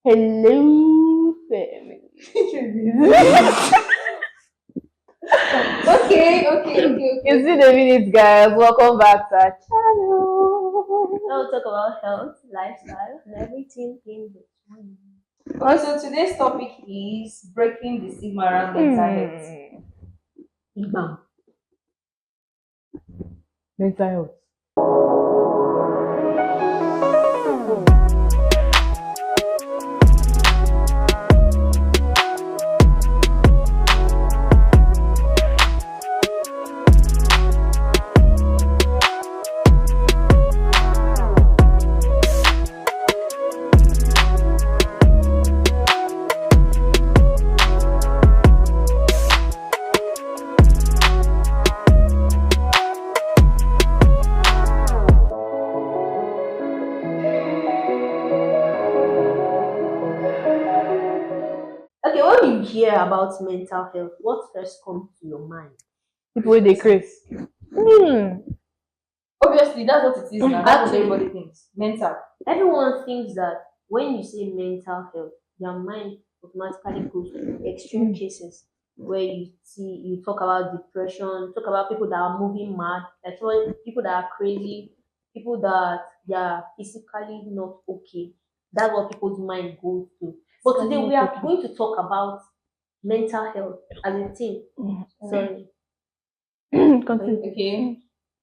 Hello, family. Okay. It's been a minute, guys. Welcome back to our channel. Now we'll talk about health, lifestyle, and everything in between. Okay, so today's topic is breaking the stigma around mental health. Bam. Mental health. Okay, when you hear about mental health, what first comes to your mind? People with the craze. Obviously, that's what it is now. That's what Actually- everybody thinks. Mental. Everyone thinks that when you say mental health, their mind automatically goes to extreme cases where you talk about depression, talk about people that are moving mad, like people that are crazy, people that they are physically not okay. That's what people's mind goes to. But today we are going to talk about mental health as a thing. Sorry. Continue. Okay.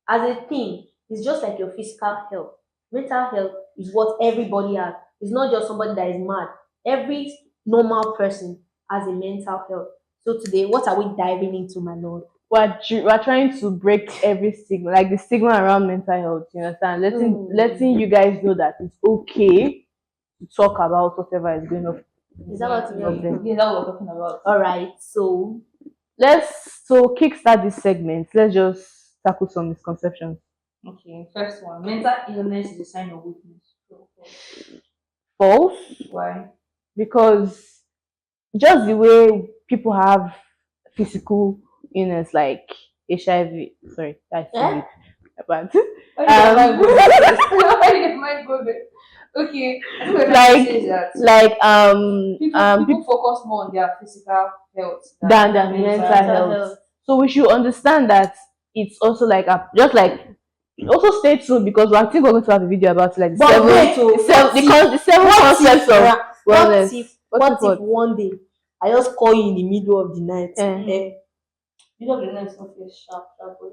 As a thing, it's just like your physical health. Mental health is what everybody has. It's not just somebody that is mad. Every normal person has a mental health. So today, what are we diving into, my lord? We're trying to break every stigma, like the stigma around mental health. You understand? Letting you guys know that it's okay to talk about whatever is going on. Is that what you Okay. mean? Yeah, that's what we're talking about. All right. So So kickstart this segment. Let's just tackle some misconceptions. Okay, first one. Mental illness is a sign of weakness. False, Why? because just the way people have physical illness like HIV, sorry, I Eh? but Why did your mind go there? Why did your mind go there? Okay, I think what I'm trying to say is that people focus more on their physical health than their mental health. So we should understand that it's also like just like also stay tuned because I think we're going to have a video about like the seven concepts of wellness. What if one day I just call you in the middle of the night? Middle of the night is not very sharp.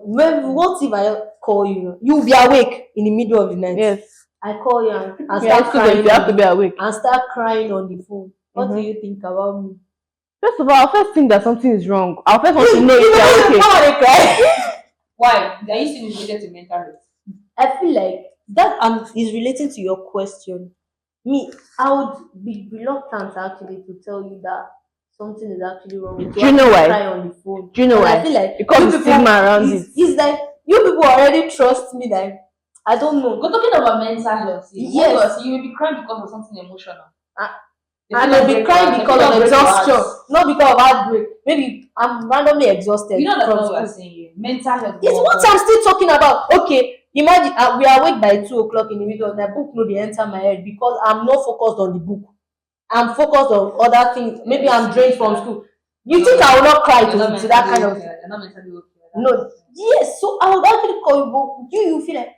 What if I call you? You'll be awake in the middle of the night. Yes. I call you and Yeah, start crying. you have to be awake. And start crying on the phone. What do you think about me? First of all, I'll first think that something is wrong. I'll first want to know if you're okay. Cry. Why? Are you still related to mental health? I feel like that is relating to your question. Me, I would be reluctant actually to tell you that something is actually wrong with you. Do you know why? Cry on the phone. Do you know why? I feel like because the stigma around it. It's like you people already trust me. Like I don't know. We're talking about mental health. Yes. You will be crying because of something emotional. And I'll be crying because of exhaustion, not because of heartbreak. Maybe I'm randomly exhausted. You know that's what we're saying here. Mental health. It's what I'm still talking about. Okay, imagine we are awake by 2 o'clock in the middle of the night. Book no dey enter my head because I'm not focused on the book. I'm focused on other things. Maybe I'm drained from school. You think I will not cry to that kind of? You're not mentally okay. No. Yes. So I would actually call you, but you feel like,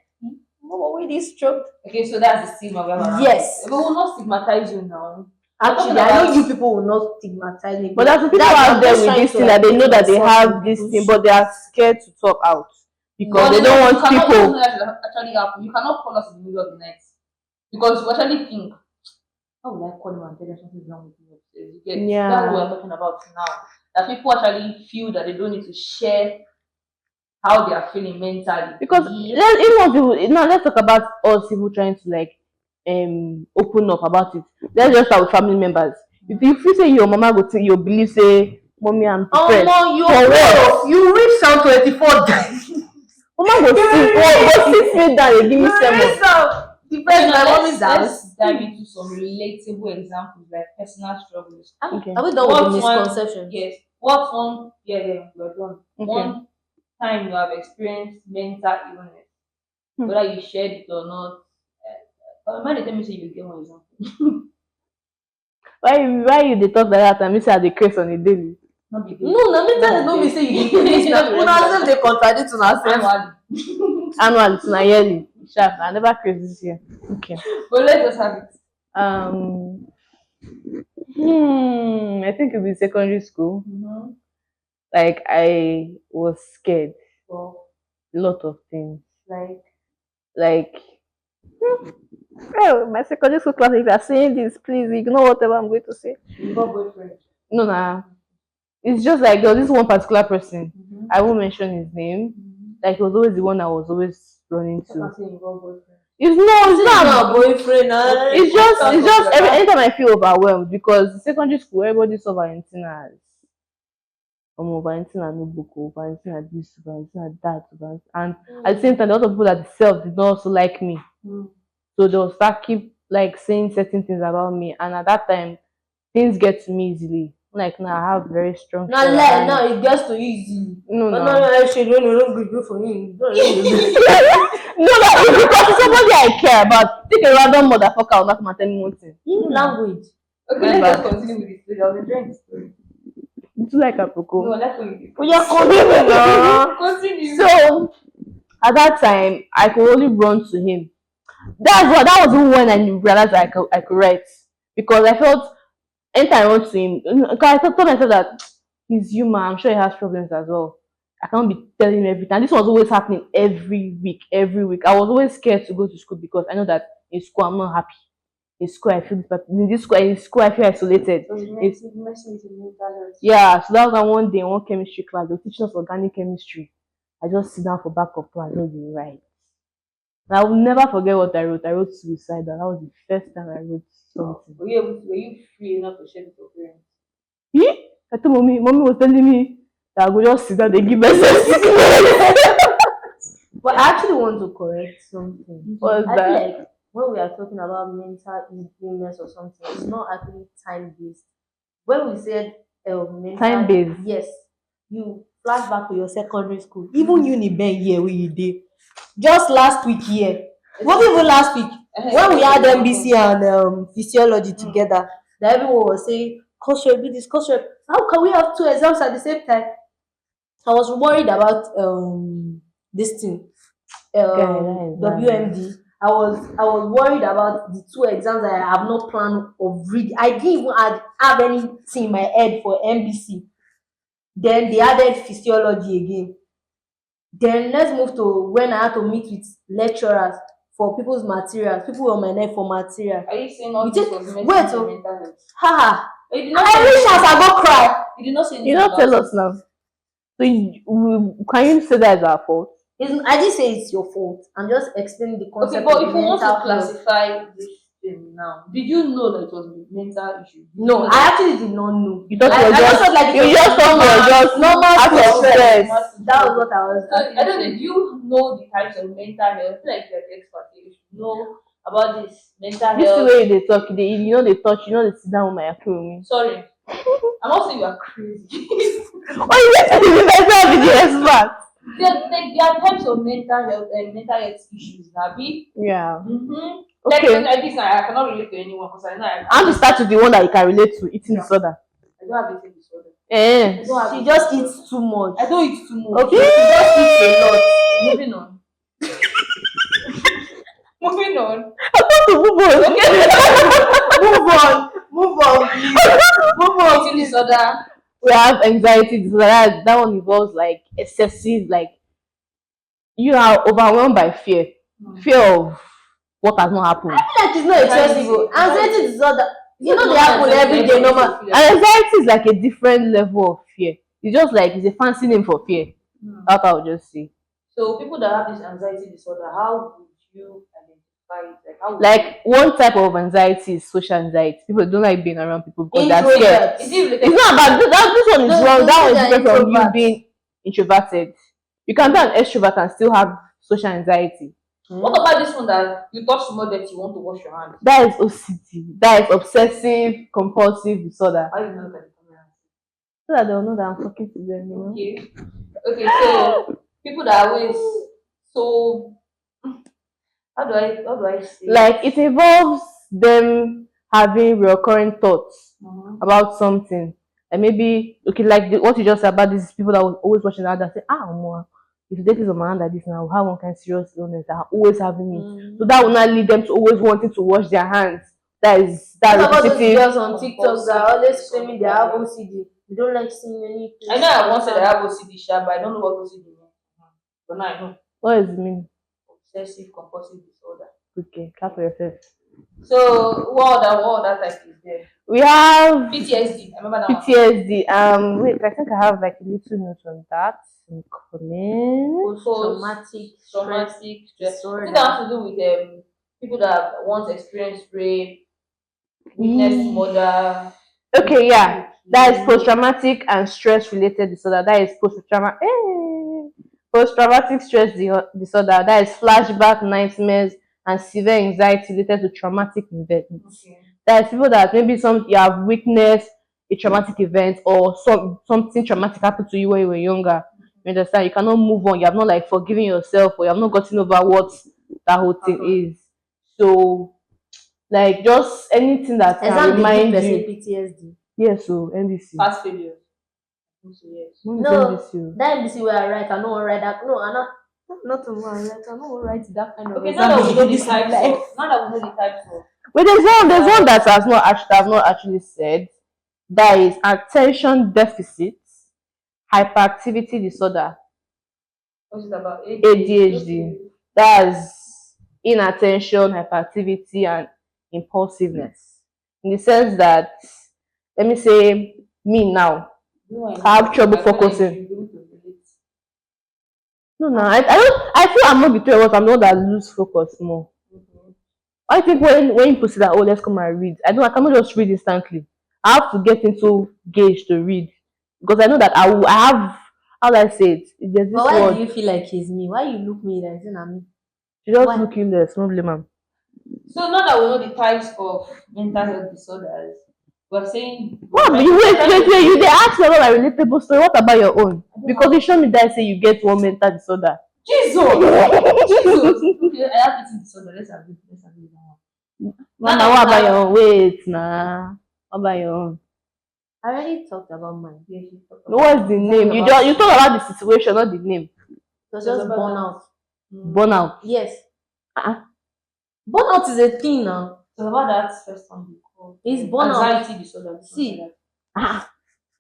no, wait, this stroke. Okay, so that's the stigma we have around. Yes. We will not stigmatize you now. Actually, I know you people will not stigmatize me. But there's some people out there with this thing that they know that they have this thing, but they are scared to talk out because they don't want people. Actually happen. You cannot call us in the middle of the night because you actually think, how will I call you and tell them something wrong with you? Yeah. That's what we're talking about now. That people actually feel that they don't need to share how they are feeling mentally. Because let's talk about us people trying to like open up about it. Let's just start with family members. If you feel say your mama go take your believe say mommy I'm depressed. Oh no, you reach Psalm 24. Mama go sit down and give me sermon. Depressed my mommy's house. Let's dive into some relatable examples like personal struggles. Okay. Are we done with the misconception? Yes. What one? Yeah, we're done. Okay. One time you have experienced mental illness, whether you shared it or not. Mind tell me say you get one example. Why you dey talk like that and me say I dey craze on a daily? No, mental health no be say you dey una dey contradict una self. Annually, it's not yearly. Sharp. I never crazy this year. Okay. But let's just have it. I think it was secondary school. Mm-hmm. Like I was scared. Well, A lot of things. like Oh, my secondary school class, if you are saying this, please ignore whatever I'm going to say. you got boyfriend. No, nah. It's just like there was this one particular person. Mm-hmm. I won't mention his name. Mm-hmm. Like he was always the one I was always running to. You got boyfriend. It's not a boyfriend. It's just anytime I feel overwhelmed because secondary school everybody saw Valentina as Valentina no book, Valentina this, Valentina that, and at the same time, a lot of people that themselves did not also like me. So they'll start keep like saying certain things about me, and at that time, things get to me easily. Like now, I have very strong. Now it gets too easy. No, Actually, no, good for you. No, it's because it's somebody I care about. Take a random motherfucker will not come and tell me one thing. Language. Okay, let's just continue with this story. I was enjoying the story. It's like a cocoa. No, let's continue. Continue. So at that time, I could only run to him. That was when I realized I could write, because I felt anytime I run to him, because I told myself that he's human. I'm sure he has problems as well. I can't be telling him everything. And this was always happening every week. I was always scared to go to school because I know that in school I'm not happy. In school I feel, but in school I feel isolated. Yeah, so that was why one day in one chemistry class, they were teaching us organic chemistry. I just sit down for backup class, just be right. And I will never forget what I wrote. I wrote suicide. That was the first time I wrote something. Were you free enough to share with your parents? I told mommy was telling me that I would just sit down and give myself. But I actually want to correct something. What's I that? feel like when we are talking about mental illness or something, it's not actually time based. When we said mental Time based. yes, you flash back to your secondary school, even uni ben here where you did. Just last week here, not even last week, when we had MBC and physiology together, that everyone was saying, culture, do this, culture. How can we have two exams at the same time? I was worried about this thing, WMD. I was worried about the two exams that I have not planned of reading. I didn't even have anything in my head for MBC. Then they added physiology again. Then let's move to when I had to meet with lecturers for people's materials. People on my neck for material. Are you saying all this was mental health? Haha. I wish I go cry. You did not say anything. You don't tell us now. So can you say that is our fault? I didn't say it's your fault. I'm just explaining the concept. Okay, but of if you want to mental health. classify this thing now, did you know that it was a mental issue? No, I actually did not know. You thought I just thought like you just thought you were just normal out of stress. That was what I was. I don't know. Do you know the types of mental health? I feel like you're the expert. You should know about this mental This health. way they talk, they touch, they sit down with my with me. Sorry, I'm not saying you are crazy. Why you let me myself be the expert? There are types of mental health issues, Nabi. Yeah. Mm-hmm. Okay. Like this, I cannot relate to anyone because I know I I'm to start with the one that you can relate to, eating disorder. I don't have eating disorder. Eh. She just eats too much. I don't eat too much. Okay, she just eats a lot. Moving on. Moving on. I want to move on. Okay. Move on, please. Move on. Eating disorder. We have anxiety disorder. That one involves like excessive, like you are overwhelmed by fear. Fear of what has not happened. I feel like it's not excessive. Anxiety disorder. You know they happen every day, normal. And anxiety is like a different level of fear. It's just like it's a fancy name for fear. That's what I would just say. So people that have this anxiety disorder, how would you identify it? Like one type of anxiety is social anxiety. People don't like being around people because they're scared. It's not about that. This one is wrong. That one is different from you being introverted. You can be an extrovert and still have social anxiety. What about this one that you touch small that you want to wash your hands? That is OCD. That is obsessive compulsive disorder. How do you know that? So that they'll know that I'm talking to them, you know. Okay, so people that are always so how do I say like it involves them having recurring thoughts about something, and maybe okay, like what you just said about these people that will always watching the other say, more. If this is a man like this now, how one kind of serious illness that are always having it. So that will not lead them to always wanting to wash their hands. That's About those repetitive. girls on TikTok that are always claiming they have OCD. They don't like seeing any place. I know I once said I have OCD, but I don't know what OCD means. But now I know. What does it mean? Obsessive compulsive disorder. Okay, clap for yourself. So what other type is there? We have PTSD. I remember that PTSD. Wait, I think I have like a little note on that. Some comments. Post-traumatic stress disorder. I think that has to do with people that once experienced rape, witnessed murder. Okay, yeah. That is post-traumatic and stress-related disorder. That is post-traumatic stress disorder. That is flashback, nightmares, and severe anxiety related to traumatic events. Okay. That is people that maybe you have witnessed a traumatic event or something traumatic happened to you when you were younger. You understand? You cannot move on. You have not like forgiven yourself, or you have not gotten over what that whole thing is. So, like, just anything that can remind you. PTSD. Yes, so NBC. Past failure. Yes. No, that NBC where I write, I know I write that. No, I not to write. I know I write that kind of. Okay, now that we know the types of. Wait, there's one that I've not actually said. That is attention deficit hyperactivity disorder. What's it about? ADHD. That's inattention, hyperactivity, and impulsiveness. In the sense that, let me say, me now, I have trouble focusing. No, I feel I'm not the two of us. I'm the one that lose focus more. I think when you put it that, oh, let's come and read. I cannot just read instantly. I have to get into gauge to read, because I know that I have, how do I say it? There's this but why word. do you feel like it's me? Why you look me like me? You just look less, no blame. So now that we know the types of mental health disorders, we're saying. What? Wait, you they ask me about my relatable story. What about your own? Because you show me that say you get one mental disorder. Jesus! Jesus! Okay, I have eating disorder. Let's have it now. Mama, what about your own? Wait, nah. What about your own? I already talked about mine. What's the name? You talk about the situation, not the name. It's just burnout. Burnout. Yes. Burnout is a thing now. So about that first one. It's burnout. Anxiety disorder. See.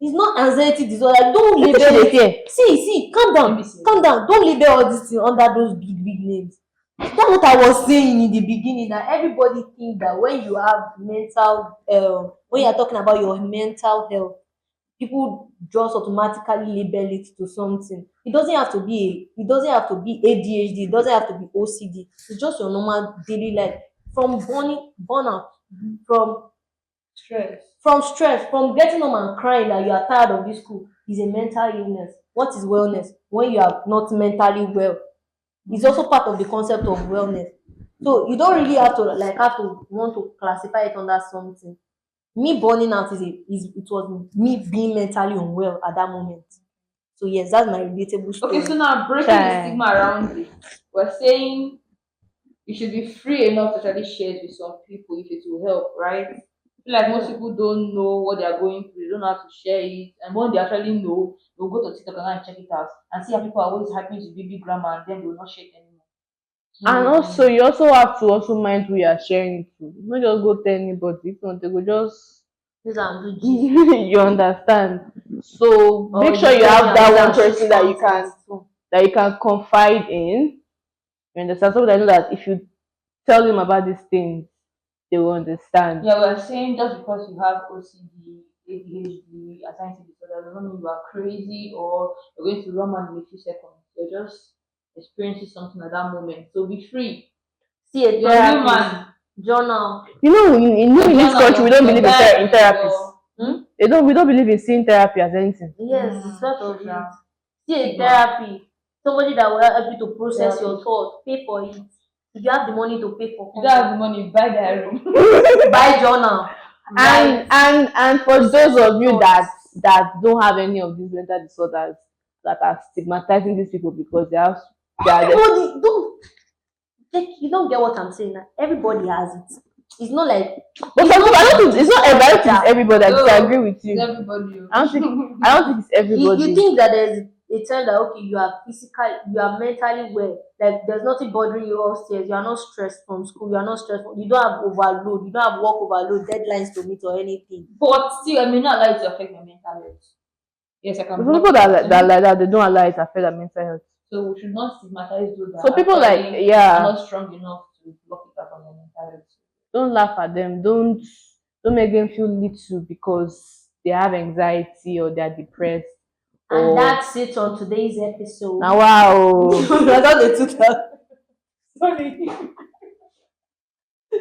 It's not anxiety disorder. Don't label it. See, calm down. Calm down. Don't label all these things under those big names. That's what I was saying in the beginning. That everybody thinks that when you have when you are talking about your mental health, people just automatically label it to something. It doesn't have to be ADHD. It doesn't have to be OCD. It's just your normal daily life. From burnout, from stress, from getting home and crying that you are tired of this school is a mental illness. What is wellness? When you are not mentally well. It's also part of the concept of wellness. So you don't really have to want to classify it under something. Me burning out it was me being mentally unwell at that moment. So yes, that's my relatable story. Okay, so now breaking the stigma around it, we're saying you should be free enough to actually share it with some people if it will help, right? I feel like most people don't know what they are going through, they don't know how to share it, and when they actually know, they'll go to TikTok and check it out and see how people are always hyping to baby grandma, and then they will not share it anymore. And also, you also have to mind who you are sharing it to. Not just go tell anybody. If not, they go just. You understand. So make sure you have that one person that you can confide in. You understand? So that I know that if you tell them about these things, they will understand. Yeah, we're saying just because you have OCD, ADHD, anxiety disorder, doesn't mean you are crazy or you're going to run mad in a few seconds. You're just experiencing something at that moment. So be free. See a therapist. Journal. You know, in this country, we don't believe in therapists. We don't believe in seeing therapy as anything. Yes, it's sort of it. See a therapy. Somebody that will help you to process your thoughts. Pay for it. If you have the money to pay for, you don't have the money, buy diary. Buy journal. And for those of you that don't have any of these mental disorders, that are stigmatizing these people because they have. Everybody don't. You don't get what I'm saying. Everybody has it. It's not like. But I don't think it's not everybody it's everybody. I disagree with It's you. everybody. I don't think it's everybody. You think that there's a time that okay, you are mentally well, like there's nothing bothering you upstairs, you are not stressed from school, you are not stressed from, you don't have overload, you don't have work overload, deadlines to meet or anything. But still, I may not allow it to affect my mental health. Yes, I can. Some people that like that, they don't allow it to affect their mental health. So we should not stigmatize those that So people like, are yeah, not strong enough to block it out from their mental health. don't laugh at them. Don't make them feel little because they have anxiety or they are depressed. And that's it on today's episode. Now, wow. I thought they took that. Sorry.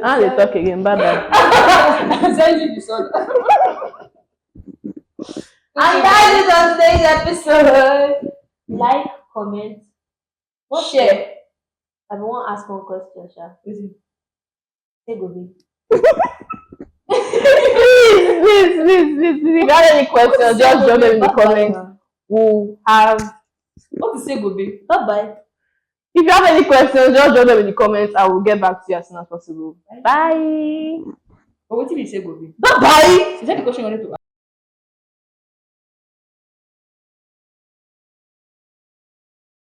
Now they talk again. Bye bye. Anxiety disorder. And that is on today's episode. Like, comment, Share. I want to ask one question, Sha. Say Gobi. Please. If you got any questions, just drop them in the comments. We'll have. What to say, Gobi? Bye bye. If you have any questions, just drop them in the comments. I will get back to you as soon as possible. Bye. But what did you say, Gobi? Bye. Is that the question you wanted to ask?